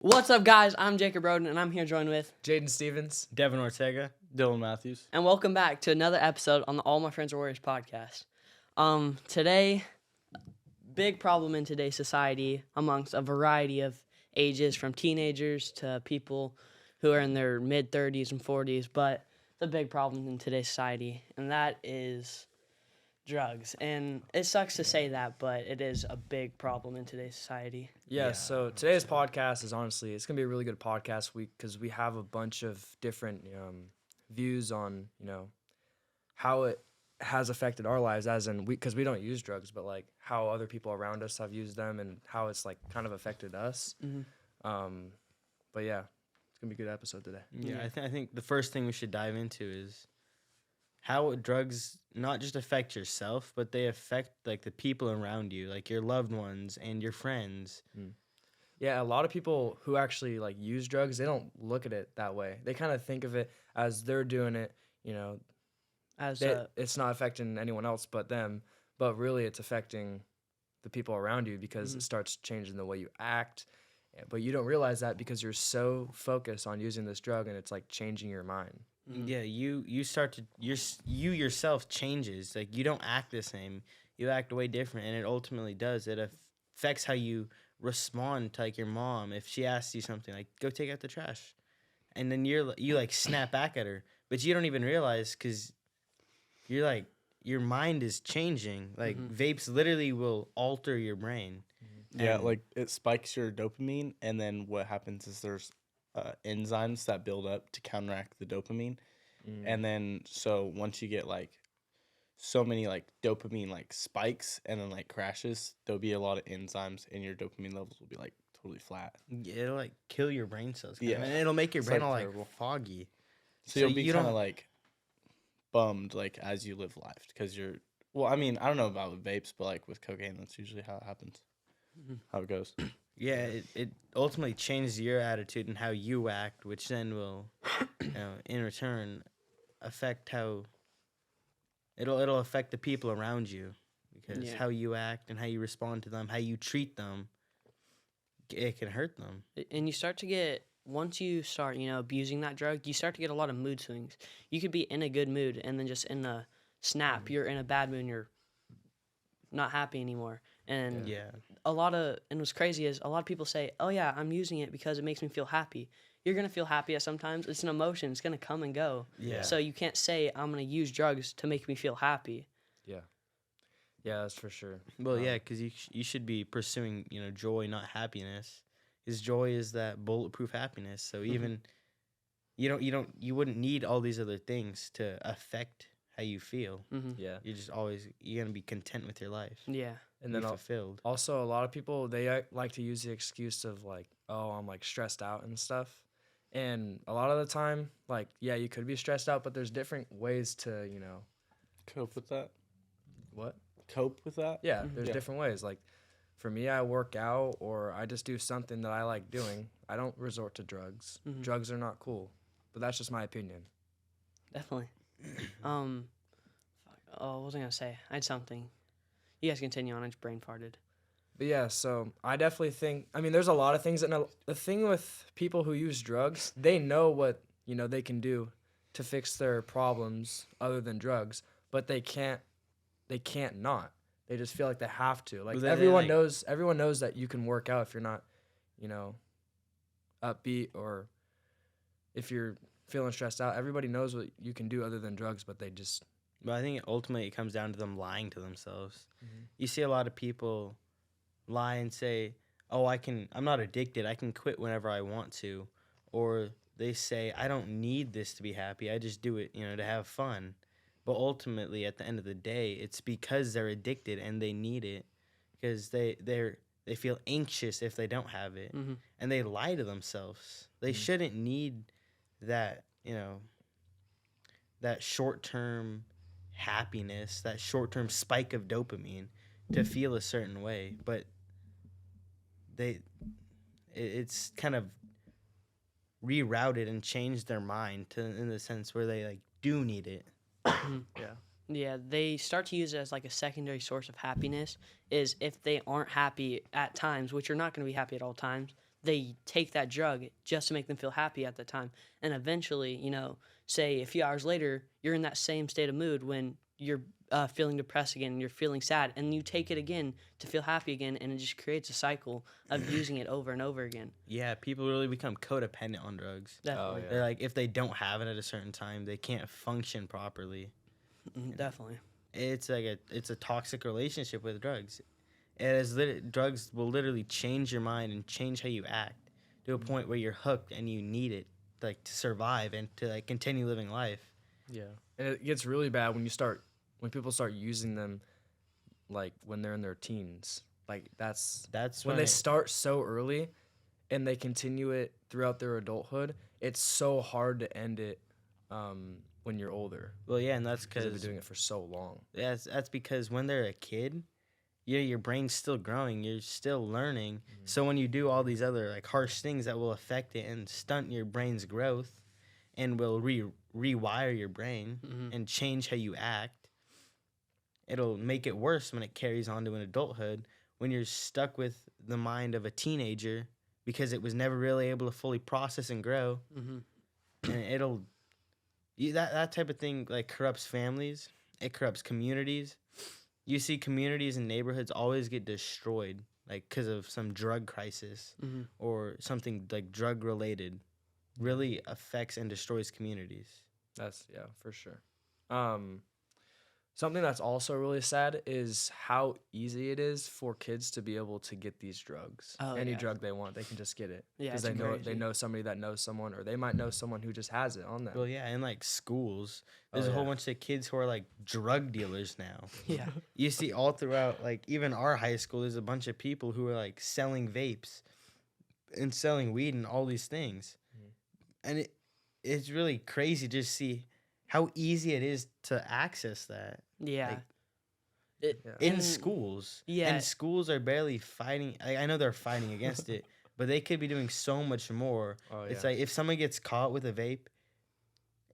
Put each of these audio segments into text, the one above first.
What's up, guys? I'm Jacob Roden, and I'm here joined with Jaden Stevens. Devin Ortega. Dylan Matthews. and welcome back to another episode on the All My Friends Are Warriors podcast. Today, big problem in today's society amongst a variety of ages, from teenagers to people who are in their mid-30s and 40s, but the big problem in today's society, and that is drugs. And it sucks to say that, but it is a big problem in today's society. Yeah, so today's podcast is honestly, it's going to be a really good podcast week because we have a bunch of different views on, how it has affected our lives, as in, because we don't use drugs, but like how other people around us have used them and how it's like kind of affected us. But yeah, it's going to be a good episode today. Yeah, I think the first thing we should dive into is how drugs not just affect yourself, but they affect like the people around you, like your loved ones and your friends. Yeah, a lot of people who actually like use drugs, they don't look at it that way. They kind of think of it as they're doing it, As it's not affecting anyone else but them, but really it's affecting the people around you because it starts changing the way you act. But you don't realize that because you're so focused on using this drug and it's like changing your mind. Yeah, you start to you yourself changes. Like you don't act the same. You act way different, and it ultimately does. It affects how you respond to like your mom if she asks you something like go take out the trash, and then you like snap back at her, but you don't even realize because you're like your mind is changing. Like vapes literally will alter your brain. Yeah, And- like it spikes your dopamine, and then what happens is there's enzymes that build up to counteract the dopamine, and then so once you get like so many like dopamine like spikes and then like crashes, there'll be a lot of enzymes, and your dopamine levels will be like totally flat. It'll like kill your brain cells. Yeah. And it'll make your It's, brain like, all terrible. like foggy. So you'll So be you kind of don't- like bummed like as you live life because you're. Well, I mean, I don't know about with vapes, but like with cocaine, that's usually how it happens. How it goes. Yeah, it ultimately changes your attitude and how you act, which then will, in return, affect how. It'll affect the people around you, because Yeah. how you act and how you respond to them, how you treat them, it can hurt them. And you start to get, once you start, abusing that drug, you start to get a lot of mood swings. You could be in a good mood and then just in a snap, you're in a bad mood and you're not happy anymore. And Yeah. and what's crazy is a lot of people say, oh yeah, I'm using it because it makes me feel happy. You're going to feel happy at sometimes. It's an emotion. It's going to come and go. Yeah. So you can't say I'm going to use drugs to make me feel happy. Yeah, that's for sure. Well, yeah, because you should be pursuing joy, not happiness. Because joy is that bulletproof happiness. So even you wouldn't need all these other things to affect how you feel. Yeah. You're gonna be content with your life. Yeah. And Be then fulfilled. also a lot of people, they like to use the excuse of like, oh, I'm like stressed out and stuff. And a lot of the time, like, yeah, you could be stressed out, but there's different ways to, Cope with that. what? Cope with that. Yeah, there's Yeah. different ways. Like, for me, I work out or I just do something that I like doing. I don't resort to drugs. Drugs are not cool, but that's just my opinion. Definitely. What was I going to say? I had something. You guys continue on. I just brain farted. But yeah, so I definitely think, I mean, there's a lot of things that, the thing with people who use drugs, they know what, they can do to fix their problems other than drugs, but they can't not. They just feel like they have to. Like, Well, then, everyone like- knows that you can work out if you're not, upbeat, or if you're feeling stressed out. Everybody knows what you can do other than drugs, but they just, But I think ultimately it comes down to them lying to themselves. You see a lot of people lie and say, "Oh, I'm not addicted. I can quit whenever I want to," or they say, "I don't need this to be happy. I just do it, to have fun." But ultimately, at the end of the day, it's because they're addicted and they need it, because they feel anxious if they don't have it, and they lie to themselves. They shouldn't need that, that short-term happiness, that short-term spike of dopamine to feel a certain way, but it's kind of rerouted and changed their mind to in the sense where they like do need it. Yeah, they start to use it as like a secondary source of happiness. Is if they aren't happy at times, which you're not going to be happy at all times, they take that drug just to make them feel happy at the time. And eventually, say a few hours later, you're in that same state of mood when you're feeling depressed again, you're feeling sad, and you take it again to feel happy again, and it just creates a cycle of using it over and over again. Yeah, people really become codependent on drugs. Definitely. yeah. They're like, if they don't have it at a certain time, they can't function properly. Definitely. It's like it's a toxic relationship with drugs. Drugs will literally change your mind and change how you act to a point where you're hooked and you need it like to survive and to like continue living life. Yeah, and it gets really bad when people start using them, like when they're in their teens. Like that's when they start so early, and they continue it throughout their adulthood. It's so hard to end it when you're older. Well, yeah, and that's Because they've been because doing it for so long. that's because when they're a kid, your brain's still growing, you're still learning. So when you do all these other like harsh things that will affect it and stunt your brain's growth, and will rewire your brain and change how you act, it'll make it worse when it carries on to an adulthood, when you're stuck with the mind of a teenager because it was never really able to fully process and grow. And that type of thing like corrupts families, it corrupts communities. You see communities and neighborhoods always get destroyed like because of some drug crisis or something like drug related. Really affects and destroys communities. That's for sure. Something that's also really sad is how easy it is for kids to be able to get these drugs. Oh, Any yeah. drug they want, they can just get it. Yeah, because it's they crazy. know somebody that knows someone, or they might know someone who just has it on them. Well, yeah, in like schools, there's Oh, a whole yeah. bunch of kids who are like drug dealers now. Yeah. You see all throughout, like even our high school, there's a bunch of people who are like selling vapes and selling weed and all these things. And it's really crazy to just see how easy it is to access that. Yeah. Like, Yeah. In schools. Yeah. And schools are barely fighting. I know they're fighting against it, but they could be doing so much more. Oh, It's yeah. like if someone gets caught with a vape,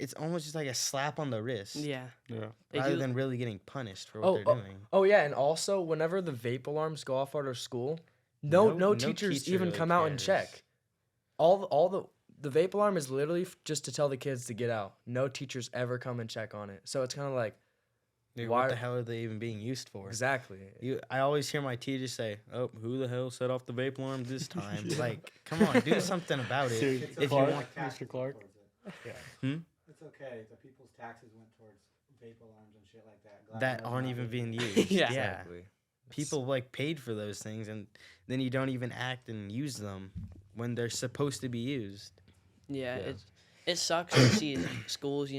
it's almost just like a slap on the wrist. Yeah. Yeah. They Rather do- than really getting punished for what they're doing. Oh yeah, and also whenever the vape alarms go off at our school, no No teachers teacher even really come out and cares. check. All the vape alarm is literally just to tell the kids to get out. No teachers ever come and check on it. So it's kind of like Dude, why- what the hell are they even being used for? exactly. I always hear my teachers say, "Oh, who the hell set off the vape alarm this time?" Like, come on, do something about it. Dude, If you Clark, want, Mr. Clark. It's okay. The people's taxes went towards vape alarms and shit like that. Glad that those aren't not even being being used. used. Yeah. Exactly. People like paid for those things, and then you don't even act and use them when they're supposed to be used. Yeah, Yeah. it sucks to see schools,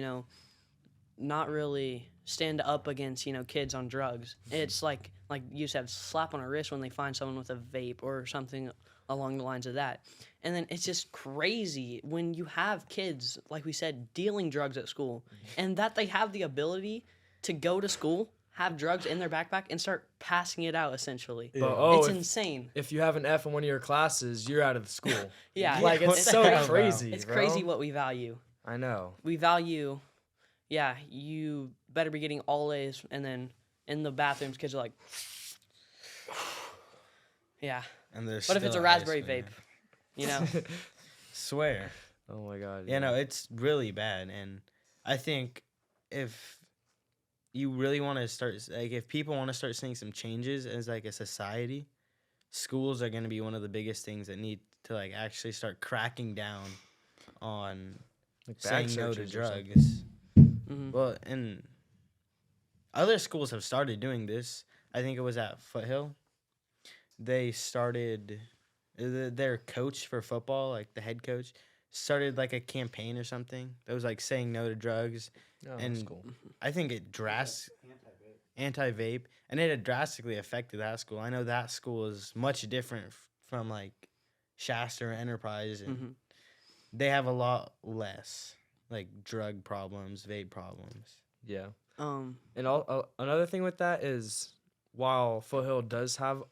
not really stand up against, kids on drugs. It's like you said, slap on a wrist when they find someone with a vape or something along the lines of that. And then it's just crazy when you have kids, like we said, dealing drugs at school, and that they have the ability to go to school, have drugs in their backpack, and start passing it out, essentially. But, oh, It's if, insane. if you have an F in one of your classes, you're out of the school. Yeah. Like What it's the so hell, bro? crazy. It's bro. crazy what we value. I know. We value, you better be getting all A's, and then in the bathrooms, kids are like, yeah. And there's What if it's a raspberry vape? Swear. Oh my god. Yeah, no, it's really bad, and I think if you really want to start, like, if people want to start seeing some changes as like a society, schools are going to be one of the biggest things that need to like actually start cracking down on Like saying bag no to searches or something. drugs. Mhm. Well, and other schools have started doing this. I think it was at Foothill. They started their coach for football, like the head coach, started like a campaign or something that was like saying no to drugs. Oh, that's and cool. I think it anti-vape, and it had drastically affected that school. I know that school is much different from like Shasta or Enterprise, and Mhm. they have a lot less like drug problems, vape problems. Yeah. Um, And another thing with that is, while Foothill does have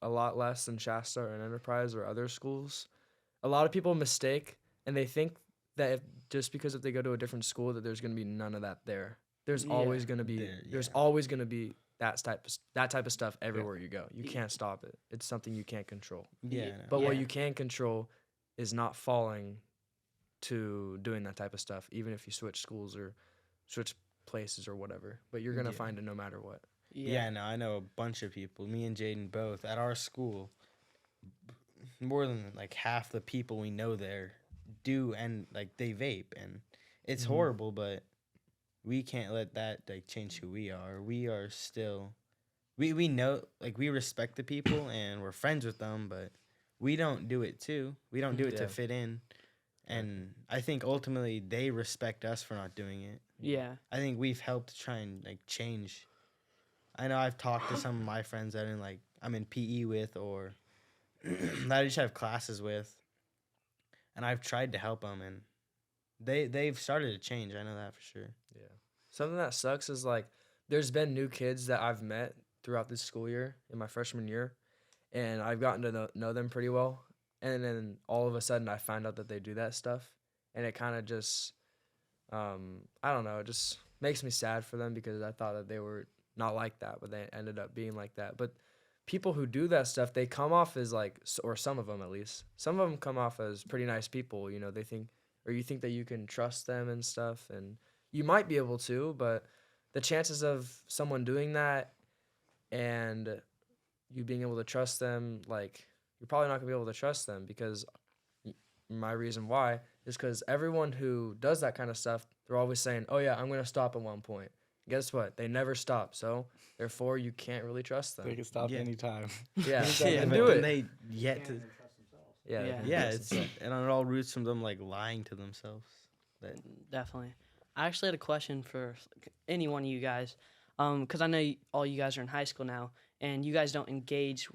a lot less than Shasta or Enterprise or other schools, a lot of people mistake and they think that just because if they go to a different school that there's going to be none of that there. There's Yeah. always going to be There- there's yeah. always going to be that type of stuff everywhere you go. You can't stop it. It's something you can't control. Yeah. But what Yeah. you can control is not falling to doing that type of stuff, even if you switch schools or switch places or whatever. But you're gonna Yeah. find it no matter what. Yeah, no, I know a bunch of people, me and Jaden both, at our school. More than like half the people we know there do, and like they vape, and it's Mhm. horrible, but we can't let that like change who we are. We are still, we know, like we respect the people and we're friends with them, but we don't do it too. We don't do it Yeah. to fit in, and I think ultimately they respect us for not doing it. Yeah. I think we've helped try and like change. I know I've talked to some of my friends that I'm in PE with, or that I just have classes with, and I've tried to help them, and they've started to change. I know that for sure. Yeah. Something that sucks is like there's been new kids that I've met throughout this school year in my freshman year, and I've gotten to know them pretty well. And then all of a sudden I find out that they do that stuff, and it kind of just I don't know, it just makes me sad for them because I thought that they were not like that, but they ended up being like that. But people who do that stuff, they come off as like, or some of them at least, some of them come off as pretty nice people. You know, they think, or you think that you can trust them and stuff, and you might be able to, but the chances of someone doing that and you being able to trust them, like, you're probably not gonna be able to trust them because my reason why is because everyone who does that kind of stuff, they're always saying, oh yeah, I'm gonna stop at one point. Guess what? They never stop. So therefore, you can't really trust them. They can stop Yeah. anytime. Yeah, Yeah, and but do then it. they yet to. Can't even trust themselves. Yeah, they Yeah. can Yeah, trust it's themselves. and it all roots from them like lying to themselves. Definitely. I actually had a question for any one of you guys, because I know all you guys are in high school now, and you guys don't engage.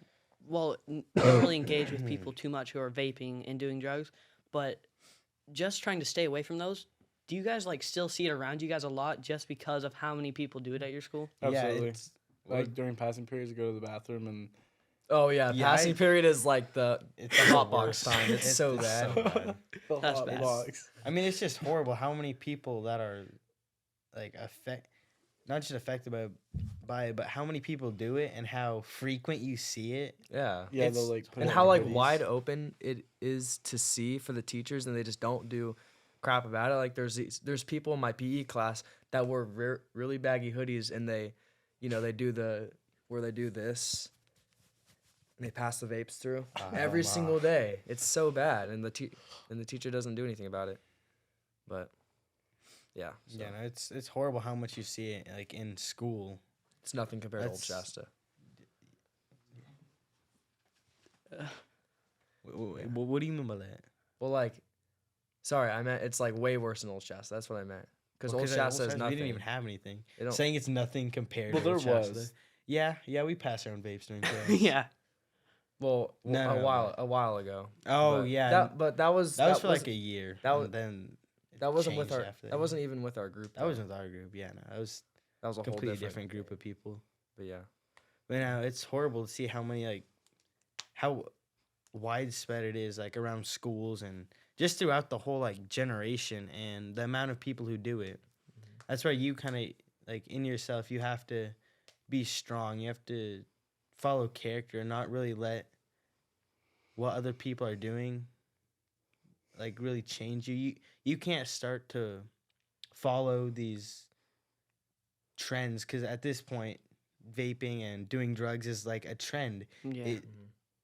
Well, don't really engage with people too much who are vaping and doing drugs, but just trying to stay away from those. Do you guys like still see it around you guys a lot just because of how many people do it at your school? Absolutely. Yeah, it's Like during passing periods, I go to the bathroom and Oh yeah, Yeah, passing period is like the it's the the hot box worst. time. It's so bad. bad. the That's hot bad. box. I mean, it's just horrible how many people that are like not just affected by it, but how many people do it and how frequent you see it. Yeah. Yeah, It's- they'll like put And it how on like hoodies. wide open it is to see for the teachers, and they just don't do crap about it. Like there's people in my PE class that wear really baggy hoodies, and they, you know, they do where they do this, and they pass the vapes through every single day. It's so bad, and the teacher doesn't do anything about it. But yeah, so Yeah, no, it's horrible how much you see it like in school. it's nothing compared to Old That's- Shasta. What do you mean by that? Well, like, sorry, I meant it's like way worse than Old Shasta. That's what I meant. Because Well, Old 'cause at Shasta is we nothing. didn't even have anything. They don't- Saying it's nothing compared Well, to there Old Shasta. was. Yeah, we passed our own vapes during class. Yeah. Well, No, no, a while ago. Oh But yeah, but that was that was for like a year. that and was- then it that wasn't with changed our after that wasn't even with our group. that though. wasn't with our group. Yeah, no, that was that was a a whole completely different, different group of people. But yeah, But now it's horrible to see how many like how widespread it is like around schools and just throughout the whole like generation and the amount of people who do it. That's why you kind of like in yourself you have to be strong. You have to follow character and not really let what other people are doing like really change you. You can't start to follow these trends because at this point vaping and doing drugs is like a trend. Yeah. It,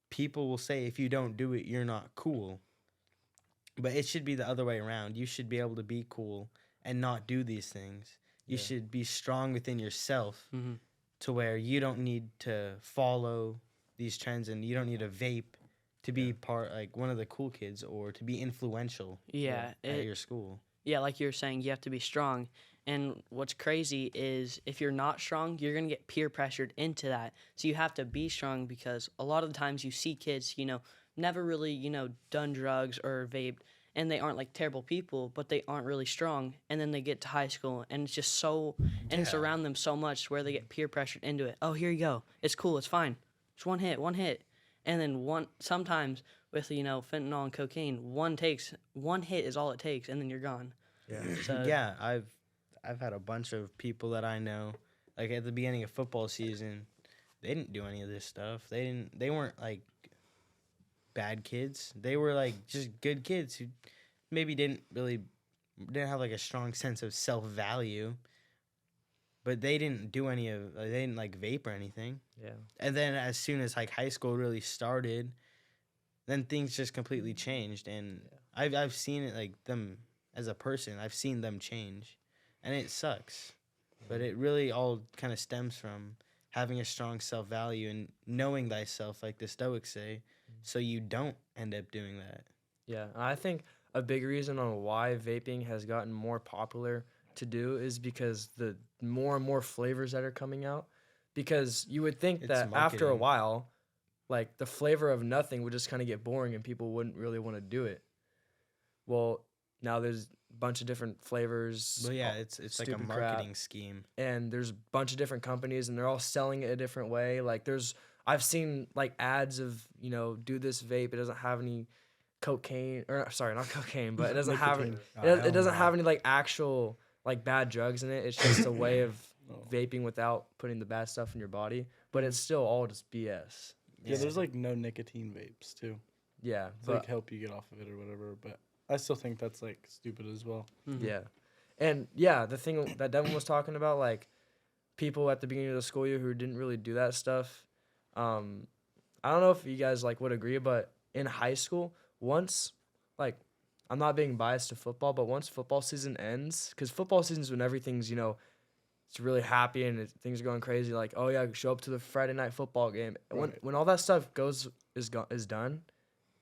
people will say if you don't do it you're not cool, but it should be the other way around. You should be able to be cool and not do these things. You Yeah. should be strong within yourself hmm to where you don't need to follow these trends and you don't need to vape to be part like one of the cool kids or to be influential Yeah. at your school. Yeah, like you were saying, you have to be strong. And what's crazy is if you're not strong, you're going to get peer pressured into that. So you have to be strong because a lot of the times you see kids, never really, done drugs or vaped, and they aren't like terrible people, but they aren't really strong. And then they get to high school, and it's just and it's around them so much where they get peer pressured into it. Oh, here you go. It's cool. It's fine. Just one hit. And then sometimes with, fentanyl and cocaine, one hit is all it takes, and then you're gone. yeah, So Yeah, I've had a bunch of people that I know Like at the beginning of football season, they didn't do any of this stuff. They weren't like bad kids. They were like just good kids who maybe didn't have like a strong sense of self-value. But they didn't do any of they didn't like vape or anything. Yeah. And then as soon as like high school really started, then things just completely changed. And I've seen it like them as a person. I've seen them change, and it sucks. But it really all kind of stems from having a strong self-value and knowing thyself, like the Stoics say, so you don't end up doing that. Yeah, and I think a big reason on why vaping has gotten more popular to do is because the more and more flavors that are coming out. Because you would think It's that after a marketing. while, like the flavor of nothing would just kind of get boring and people wouldn't really want to do it. Well, now there's a bunch of different flavors. Well, yeah, it's like a stupid crap. marketing scheme. And there's a bunch of different companies and they're all selling it a different way. Like I've seen like ads of, do this vape. It doesn't have any cocaine, or sorry, not cocaine, but it doesn't have Nicotine. it doesn't have any like actual like bad drugs in it. It's just a way of vaping without putting the bad stuff in your body, but it's still all just BS. Yeah, there's like no nicotine vapes too. Yeah, To but like help you get off of it or whatever. But I still think that's like stupid as well. yeah. And yeah, the thing that Devin was talking about, like people at the beginning of the school year who didn't really do that stuff. I don't know if you guys like would agree, but in high school, once like I'm not being biased to football, but once football season ends, because football season is when everything's it's really happy and things are going crazy. Like, oh yeah, show up to the Friday night football game. Right. When all that stuff is done,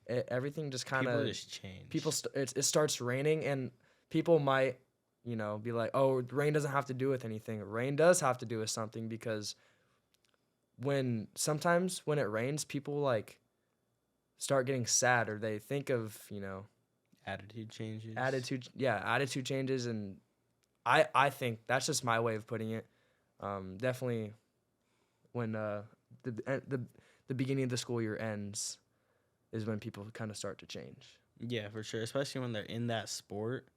everything just kind People of just change. it starts raining and people might be like, oh, rain doesn't have to do with anything. Rain does have to do with something, because sometimes when it rains, people like start getting sad, or they think of attitude changes. attitude changes. And I think that's just my way of putting it. Definitely when the beginning of the school year ends is when people kind of start to change. Yeah, for sure. Especially when they're in that sport,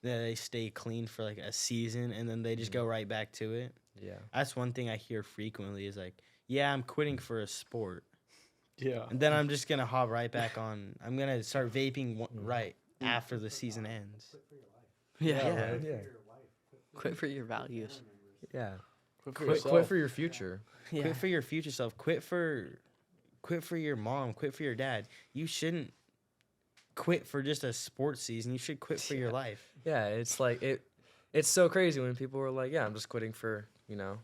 that they stay clean for like a season and then they just go right back to it. Yeah. That's one thing I hear frequently is like, yeah, I'm quitting for a sport. Yeah. And then I'm just going to hop right back on. I'm going to start vaping right after the season ends. Yeah. right. Yeah. Quit for your values. Yeah. Quit Quit for your future. Yeah. Quit for your future self. Quit for your mom. Quit for your dad. You shouldn't quit for just a sports season. You should quit for your life. Yeah, it's like it's so crazy when people were like, yeah, I'm just quitting for, a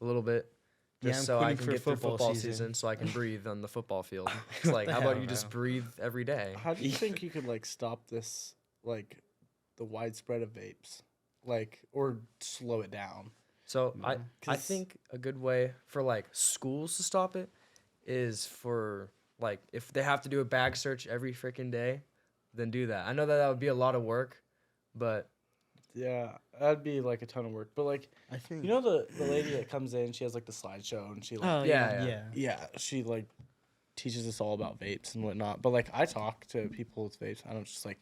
little bit. Yeah, Just I'm so I quitting can for get through football football season. season so I can breathe on the football field. It's like, the how about hell, you just bro? breathe every day? How do you think you could like stop this, like the widespread of vapes, like, or slow it down? So I 'Cause- think a good way for like schools to stop it is for like if they have to do a bag search every freaking day, then do that. I know that would be a lot of work, but Yeah, that'd be like a ton of work. But like, I think. the lady that comes in, she has like the slideshow and she like Oh yeah. yeah. yeah, she like teaches us all about vapes and whatnot. But like, I talk to people with vapes. I don't just like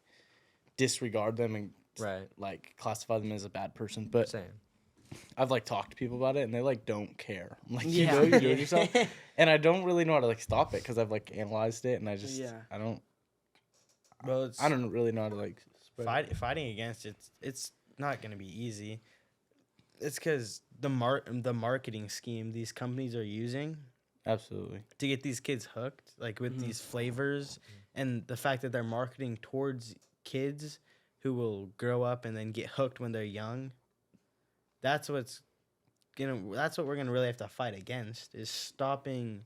disregard them and Right. like classify them as a bad person. But Same. I've like talked to people about it and they like don't care. I'm like, Yeah. you're doing yourself. And I don't really know how to like stop it because I've like analyzed it and I just Yeah. I don't really know how to like spread it. Fighting against it's not going to be easy. It's because the marketing scheme these companies are using Absolutely. to get these kids hooked, like with these flavors, and the fact that they're marketing towards kids who will grow up and then get hooked when they're young. That's what we're gonna really have to fight against, is stopping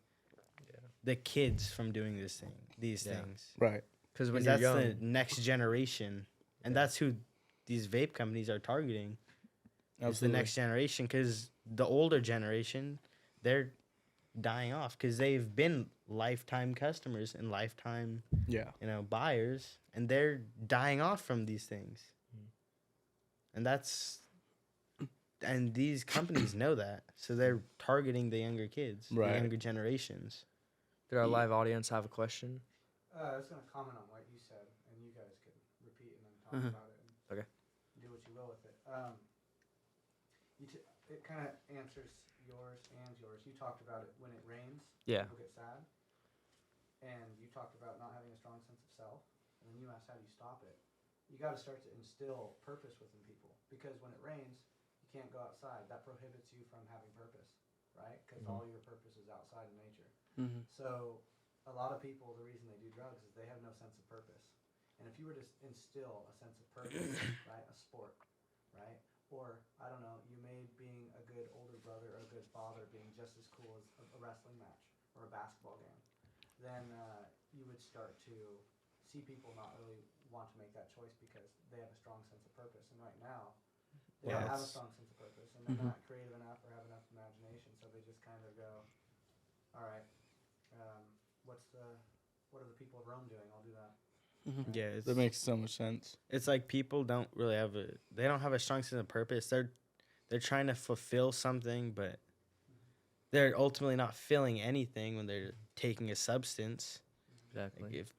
the kids from doing these Yeah. things. Right. Because when 'Cause you're that's young, the next generation, and that's who these vape companies are targeting. Is the next generation, because the older generation, they're dying off because they've been lifetime customers and lifetime Yeah. buyers, and they're dying off from these things. And these companies know that, so they're targeting the younger kids, Right. the younger generations. did our live audience have a question? I was gonna comment on what you said, and you guys can repeat and then talk Mhm. about it. And Okay. Do what you will with it. it kind of answers yours and yours. You talked about it when it rains. Yeah. People get sad. And you talked about not having a strong sense of self. And then you asked how do you stop it. You got to start to instill purpose within people. Because when it rains, you can't go outside. That prohibits you from having purpose, right? Because all your purpose is outside in nature. Mm-hmm. So a lot of people, the reason they do drugs is they have no sense of purpose. And if you were to instill a sense of purpose, right, a sport, right, or I don't know, you made being a good older brother or a good father being just as cool as a wrestling match or a basketball game, then you would start to see people not really want to make that choice because they have a strong sense of purpose. And right now, they don't have a strong sense of purpose, and they're not creative enough or have enough imagination, so they just kind of go, all right, what are the people of Rome doing? I'll do that. Yeah, That makes so much sense. it's like people don't really have they don't have a strong sense of purpose. They're trying to fulfill something, but they're ultimately not feeling anything when they're taking a substance. Exactly. Like if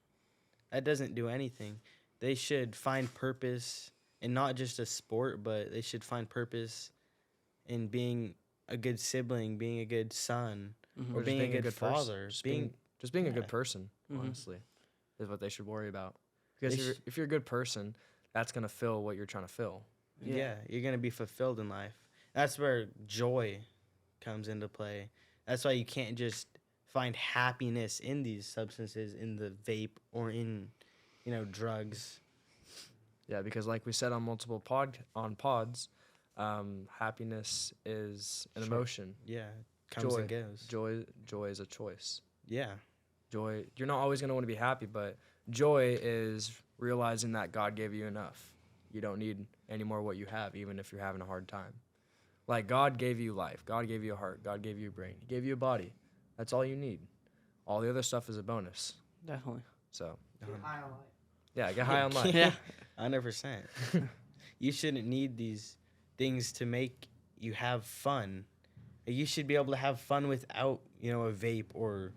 that doesn't do anything, they should find purpose in not just a sport, but they should find purpose in being a good sibling, being a good son, Mm-hmm. or just being a good person. father, Just being being a yeah. good person, Mhm. honestly, is what they should worry about. Because They if you're a good person, that's gonna fill what you're trying to fill. yeah, you're gonna be fulfilled in life. That's where joy comes into play. That's why you can't just find happiness in these substances, in the vape or in, drugs. Yeah, because like we said on multiple pods, happiness is an Sure. emotion. Yeah, comes Joy. and goes. Joy is a choice. Yeah, Joy, you're not always gonna want to be happy, but joy is realizing that God gave you enough. You don't need any more what you have, even if you're having a hard time. Like God gave you life. God gave you a heart. God gave you a brain. He gave you a body. That's all you need. All the other stuff is a bonus. Definitely. So Get high on life. yeah, get high on life. Yeah. 100%. You shouldn't need these things to make you have fun. You should be able to have fun without, a vape or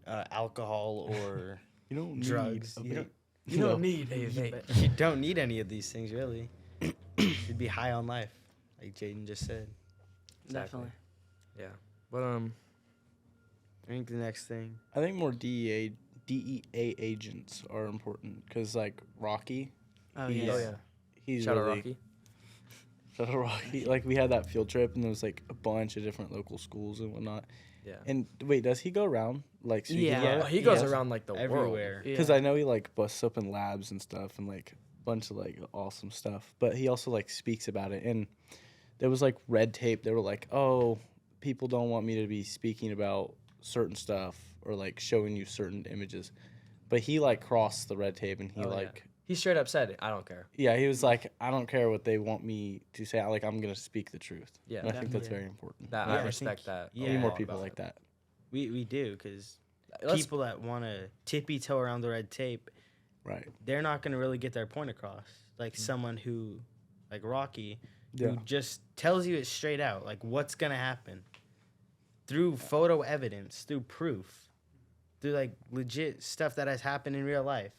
alcohol or You don't drugs. need a You vape. don't, You don't need a vape. you don't need any of these things, really. You should be high on life, like Jaden just said. Definitely. Yeah. But I think the next thing. I think more DEA agents are important because like Rocky, Oh He's- yeah. oh yeah. he's Shout out really Rocky. shout out Rocky. Like we had that field trip and there was like a bunch of different local schools and whatnot. Yeah. And wait, does he go around like speaking Yeah. about Oh, it? he goes Yes. around like the world. Everywhere. Yeah. Because I know he like busts open labs and stuff and like a bunch of like awesome stuff. But he also like speaks about it. And there was like red tape. They were like, oh, people don't want me to be speaking about certain stuff or like showing you certain images. But he like crossed the red tape and he Oh, yeah. like, He straight up said it. I don't care. yeah, he was like, I don't care what they want me to say. Like, I'm going to speak the truth. Yeah. And I think that's Definitely. very important. That Yeah, I I think- respect that. yeah. a We need more lot people about like it. that. We do, because Let's- people that want to tippy toe around the red tape, Right. they're not going to really get their point across. Like someone who, like Rocky, Yeah. who just tells you it straight out, like what's going to happen through photo evidence, through proof, through like legit stuff that has happened in real life.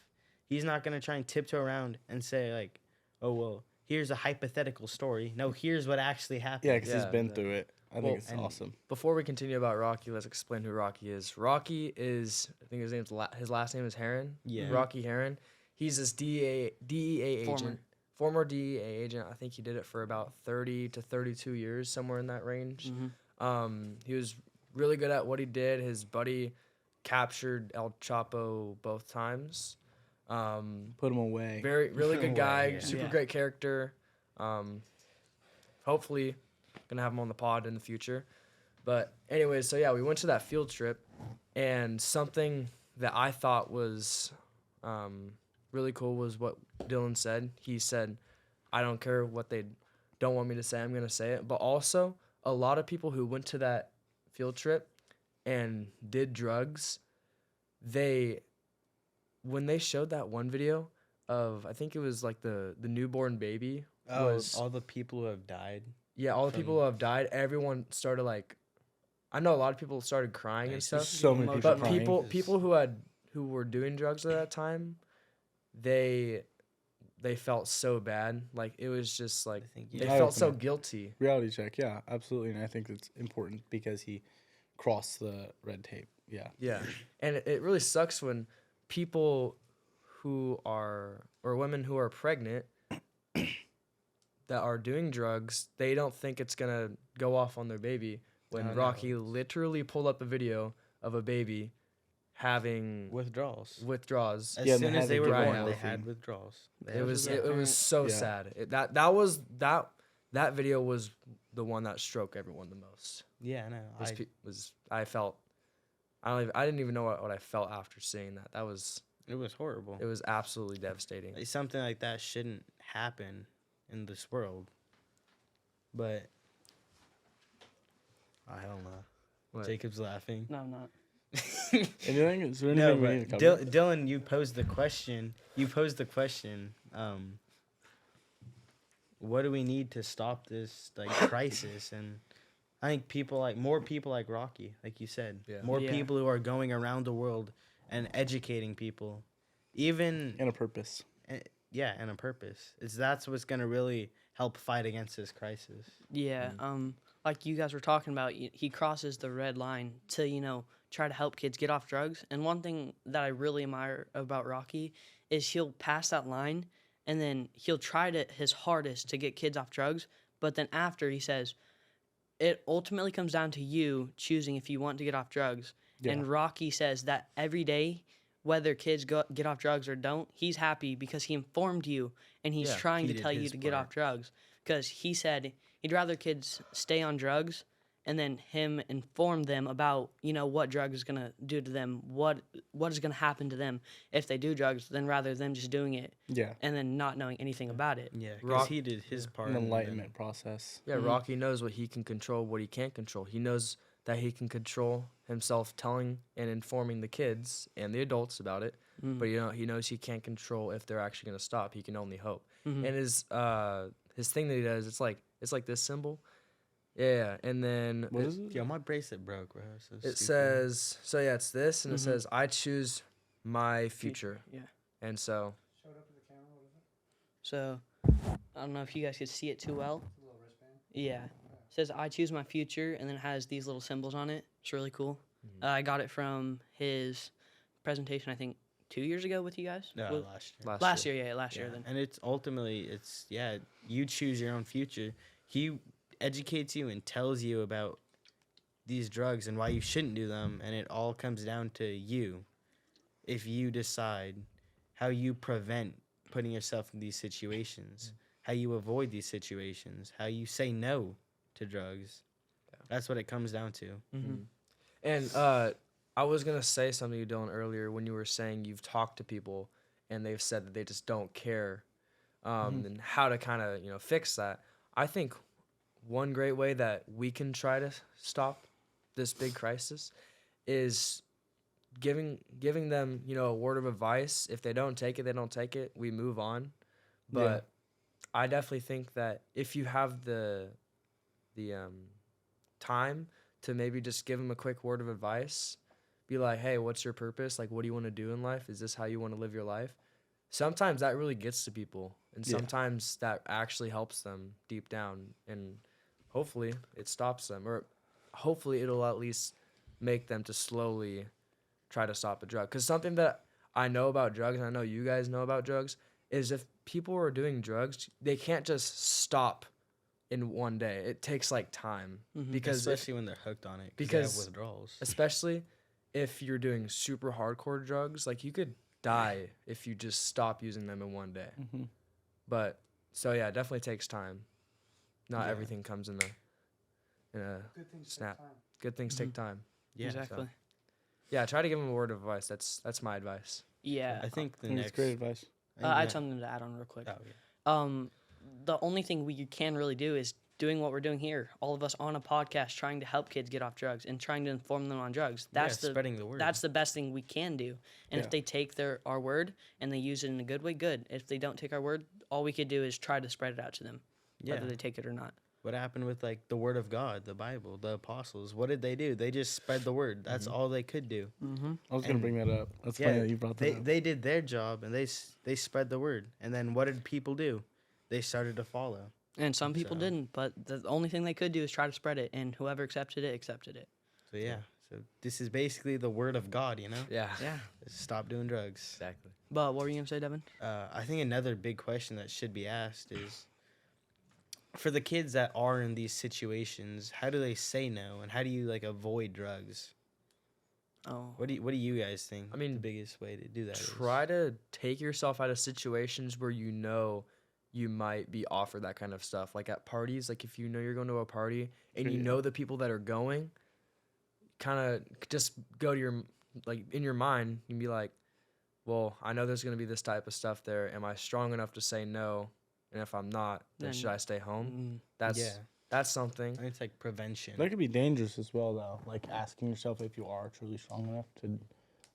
He's not going to try and tiptoe around and say like, oh, well, here's a hypothetical story. No, here's what actually happened. Yeah, because he's Yeah, been the- through it. I Well, think it's and- awesome. Before we continue about Rocky, let's explain who Rocky is. Rocky is, I think his last name is Heron. Yeah. Rocky Heron. He's this DEA agent, former DEA agent. I think he did it for about 30 to 32 years, somewhere in that range. Mm-hmm. He was really good at what he did. His buddy captured El Chapo both times. Put him away. Really good guy, Yeah. super Yeah. great character. Hopefully, gonna have him on the pod in the future. But anyways, so yeah, we went to that field trip, and something that I thought was really cool was what Dylan said. He said, "I don't care what they don't want me to say, I'm gonna say it." But also, a lot of people who went to that field trip and did drugs, when they showed that one video of, I think it was like the newborn baby was all the people who have died. yeah, all the people from- who have died, everyone started like, I know a lot of people started crying and Nice. stuff. So many people But crying. people who were doing drugs at that time, they they felt so bad. Like it was just like I think they yeah. felt so Eye-opener. guilty. Reality check, yeah, absolutely, and I think it's important because he crossed the red tape. Yeah. Yeah, and it really sucks when people who are or women who are pregnant that are doing drugs, they don't think it's gonna go off on their baby. When Oh, no. Rocky literally pulled up a video of a baby having Withdrawals. withdrawals. As Yeah, and soon they as had they to were give them born, they morphine. had withdrawals. They It had was withdrawals. it was so Yeah. sad. That was that video was the one that struck everyone the most. Yeah, I know. I didn't even know what I felt after seeing that. It was horrible. It was absolutely devastating. Like, something like that shouldn't happen in this world. But I don't know. What? Jacob's laughing. No, I'm not. Anything? Is there anything No, we need to but cover? Dylan, you posed the question. What do we need to stop this like crisis? And I think more people like Rocky, like you said, Yeah. more Yeah. people who are going around the world and educating people, even And a purpose. yeah, and a purpose. That's what's gonna really help fight against this crisis. Yeah, like you guys were talking about, he crosses the red line to, try to help kids get off drugs. And one thing that I really admire about Rocky is he'll pass that line and then he'll try his hardest to get kids off drugs. But then after he says, it ultimately comes down to you choosing if you want to get off drugs. Yeah. And Rocky says that every day, whether kids get off drugs or don't, he's happy because he informed you and he's Yeah, trying he to did tell you his to get part. off drugs. Because he said he'd rather kids stay on drugs and then him inform them about, what drug is going to do to them, what is going to happen to them if they do drugs, than rather than just doing it Yeah. and then not knowing anything about it. Yeah, because Rock- he did his part. An and then- enlightenment process. Yeah, Mhm. Rocky knows what he can control, what he can't control. He knows that he can control himself telling and informing the kids and the adults about it. Mm. But he knows he can't control if they're actually going to stop. He can only hope. Mhm. And his thing that he does, it's like this symbol. Yeah, and then What is it? Yo, my bracelet broke, bro. So it stupid. says it's this, and Mhm. it says I choose my future. Yeah. And so Show it up to the camera. What is it? So I don't know if you guys could see it too well. It's a little wristband. Yeah. It says I choose my future and then it has these little symbols on it. It's really cool. I got it from his presentation, I think 2 years ago with you guys. No, Well, last year. last year, yeah, last year then. And it's ultimately, you choose your own future. He educates you and tells you about these drugs and why you shouldn't do them, and it all comes down to you. If you decide how you prevent putting yourself in these situations, how you avoid these situations, how you say no to drugs. That's what it comes down to. Mm-hmm. And I was gonna say something to you, Dylan, earlier when you were saying you've talked to people and they've said that they just don't care, and how to kind of fix that. I think one great way that we can try to stop this big crisis is giving them a word of advice. If they don't take it, they don't take it. We move on. But I definitely think that if you have the time to maybe just give them a quick word of advice, be like, hey, what's your purpose? Like, what do you want to do in life? Is this how you want to live your life? Sometimes that really gets to people, and Yeah. sometimes that actually helps them deep down, and hopefully it stops them, or hopefully it'll at least make them to slowly try to stop a drug. Because something that I know about drugs, and I know you guys know about drugs, is if people are doing drugs, they can't just stop in one day. It takes like time, because Especially when they're hooked on it. because- they have withdrawals. especially if you're doing super hardcore drugs, like you could die if you just stop using them in one day. Mhm. But so yeah, it definitely takes time. Not Yeah. everything comes in a Good things Snap. take time. good things take time. Yeah, exactly. Yeah, try to give them a word of advice. That's my advice. Yeah. I think I the think next. it's great advice. I had something to add on real quick. Oh, yeah. The only thing we can really do is doing what we're doing here. All of us on a podcast trying to help kids get off drugs and trying to inform them on drugs. That's spreading the word. That's the best thing we can do. And Yeah. if they take our word and they use it in a good way, good. If they don't take our word, all we could do is try to spread it out to them, Yeah. whether they take it or not. What happened with like the word of God, the Bible, the apostles? What did they do? They just spread the word. That's all they could do. Mm-hmm. I was gonna And- bring that up. That's Yeah, funny that you brought that They up. they did their job and they spread the word. And then what did people do? They started to follow. And some people So- didn't, but the only thing they could do is try to spread it, and whoever accepted it, accepted it. So yeah. So this is basically the word of God, you know? Yeah. Yeah. Stop doing drugs. Exactly. But what were you gonna say, Devin? I think another big question that should be asked is for the kids that are in these situations, how do they say no and how do you like avoid drugs? Oh, What do you guys think? I mean, the biggest way to do that is? Try to take yourself out of situations where you know you might be offered that kind of stuff. Like at parties, like if you know you're going to a party and you Yeah. know the people that are going, kind of just go to your, like in your mind, you can be like, well, I know there's going to be this type of stuff there. Am I strong enough to say no? And if I'm not, then Then- should I stay home? mm, That's Yeah. that's something. And it's like prevention. That could be dangerous as well, though. Like asking yourself if you are truly strong enough to,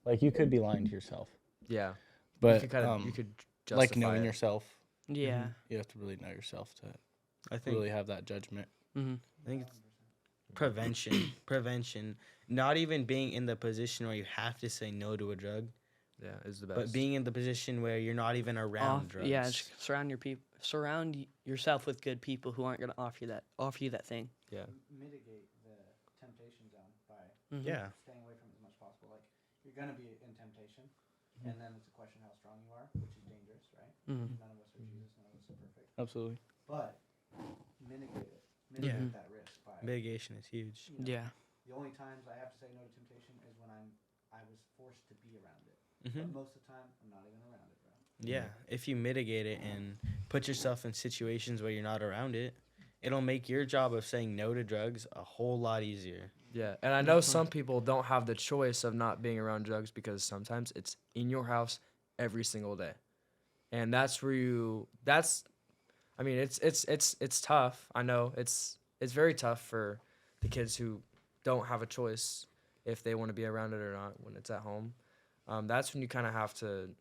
like, you could be lying to yourself. Yeah. But you could kind of you could justify like knowing it. yourself, yeah. you have to really know yourself to I think really have that judgment. Mm-hmm. I think it's prevention. Not even being in the position where you have to say no to a drug, Yeah, is the best. but being in the position where you're not even around drugs. Yeah, just surround yourself with good people who aren't gonna offer you that thing. yeah. Mitigate the temptation zone by Mhm. Yeah. staying away from it as much as possible. Like you're gonna be in temptation, and then it's a question how strong you are, which is dangerous, right? Mhm. None of us are Jesus, none of us are perfect. Absolutely. But mitigate it. Mitigate Mhm. that risk by Mitigation is huge. you know, Yeah. the only times I have to say no to temptation is when I was forced to be around it. Hmm But most of the time, I'm not even around it, bro. Yeah, if you mitigate it and put yourself in situations where you're not around it, it'll make your job of saying no to drugs a whole lot easier. Yeah, and I know some people don't have the choice of not being around drugs because sometimes it's in your house every single day, and that's where I mean, it's tough. I know it's very tough for the kids who don't have a choice if they want to be around it or not when it's at home. That's when you kind of have to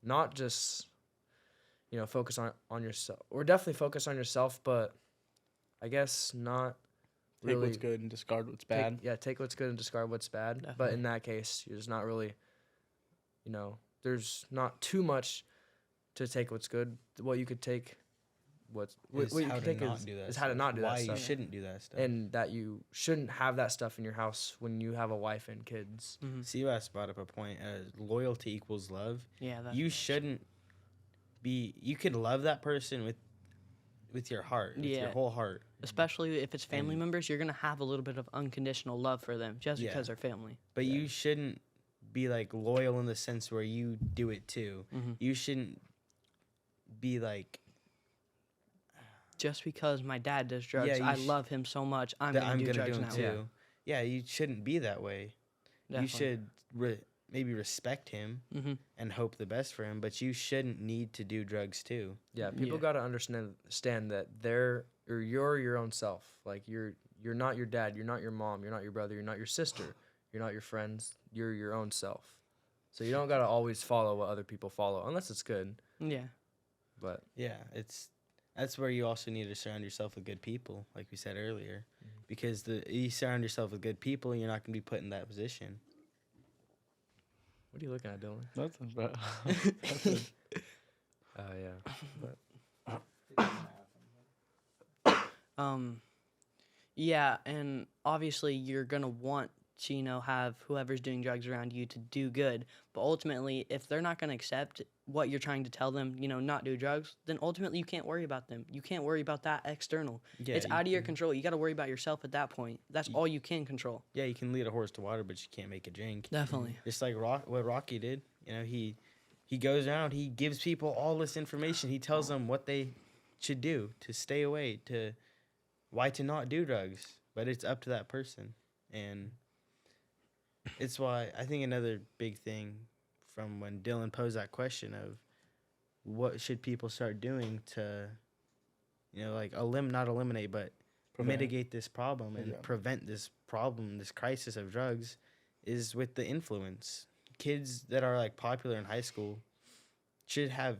not just focus on yourself, or definitely focus on yourself, but I guess not. Take what's good and discard what's bad. Take what's good and discard what's bad. But Definitely. in that case, there's not really, there's not too much to take what's good. What you could take, what you Is could how to take not is, do that is how to stuff. not do Why that you stuff. shouldn't do that stuff. And that you shouldn't have that stuff in your house when you have a wife and kids. Mhm. Silas brought up a point. Loyalty equals love. Yeah. That, You shouldn't be. You could love that person with your heart, with your Yeah. whole heart. especially if it's family And- members, you're gonna have a little bit of unconditional love for them just Yeah. because they're family. But you shouldn't be like loyal in the sense where you do it too. Mhm. You shouldn't be like Just because my dad does drugs, you I sh- love him so much. I'm that gonna I'm do gonna drugs do now. it too. Yeah, you shouldn't be that way. Definitely. You should maybe respect him Mm-hmm. and hope the best for him, but you shouldn't need to do drugs too. Yeah, people Yeah. got to understand that you're your own self. Like you're not your dad, you're not your mom, you're not your brother, you're not your sister, you're not your friends. You're your own self. So you don't got to always follow what other people follow unless it's good. Yeah. But Yeah, that's where you also need to surround yourself with good people, like we said earlier, because you surround yourself with good people, you're not gonna be put in that position. what are you looking at, Dylan? That's about. Oh yeah. Did you have something? Yeah, and obviously you're gonna want to, have whoever's doing drugs around you to do good. But ultimately, if they're not gonna accept what you're trying to tell them, not do drugs, then ultimately you can't worry about them. You can't worry about that external. Yeah, It's you out of your can- control. You got to worry about yourself at that point. That's all you can control. Yeah, you can lead a horse to water, but you can't make it drink. Definitely. Just like what Rocky did. He goes around, he gives people all this information. He tells them what they should do to stay away, why to not do drugs. But it's up to that person. And it's why I think another big thing from when Dylan posed that question of what should people start doing to, not eliminate, but Prevent. mitigate this problem and Yeah. prevent this problem, this crisis of drugs, is with the influence. Kids that are like popular in high school should have